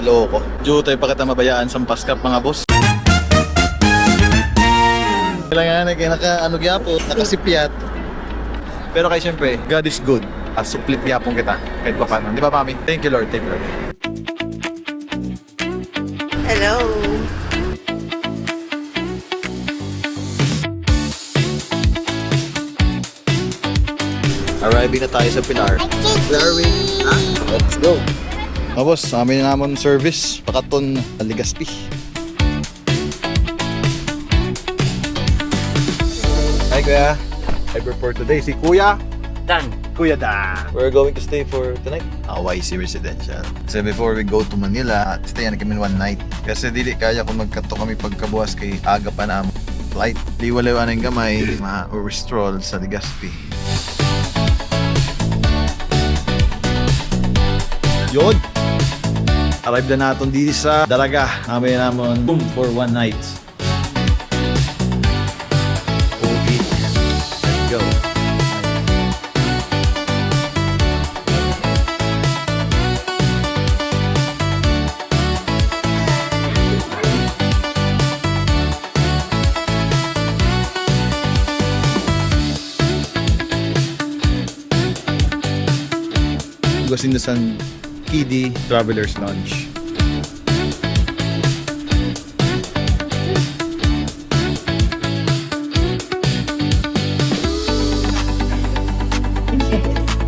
Loko. Jutay pa kita mabayaan sa paskap mga boss. Kailangan na naka gyapo, nakasipyat. Pero kay siyempre, God is good. Suplit gyapon kita kahit pa paano. Di ba, Mami? Thank you, Lord. Thank you, Lord. Hello. Arriving na tayo sa Pilar. Arriving. Let's go. Boss, amin namon service. Pakaton Legazpi. Hi, Kuya. Hyper for today. Si Kuya. Dan. Kuya Dan. We're going to stay for tonight. YC Residential. So before we go to Manila, stay na kami one night. Kasi dili kaya kung magkato kami pagkabukas kay aga pa na flight. Di wala ng gamay, ma-stroll sa Legazpi. Yun! Arrive na natin dito sa Dalaga. Namin naman boom for one night. Okay. Let's go. Gusindasan KD Traveler's Lounge.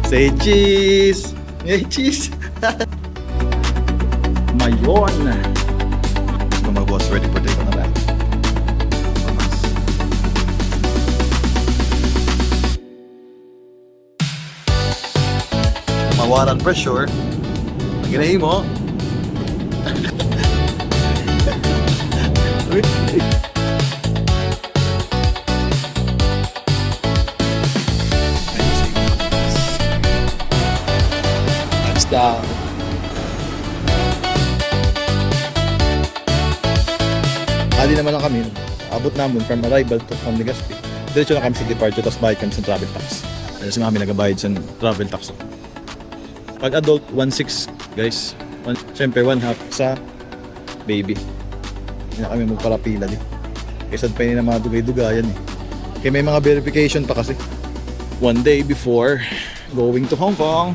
Say cheese! Hey, cheese! Mayon! Mga boss, ready for take on the back. Mawaran pressure. Ginahin mo. That's down. Ali naman lang kami. Abot namin from arrival to from Legazpi. Diretso na kami sa departure, tapos bayad kami sa travel tax. Dahil si mami nagabayad sa travel tax. Pag adult, 1.6 guys. Siyempre 1.5 sa baby. Hindi na kami magparapila din. Kaysa pa yun na mga dugay-dugayan eh. Kaya may mga verification pa kasi. One day before going to Hong Kong.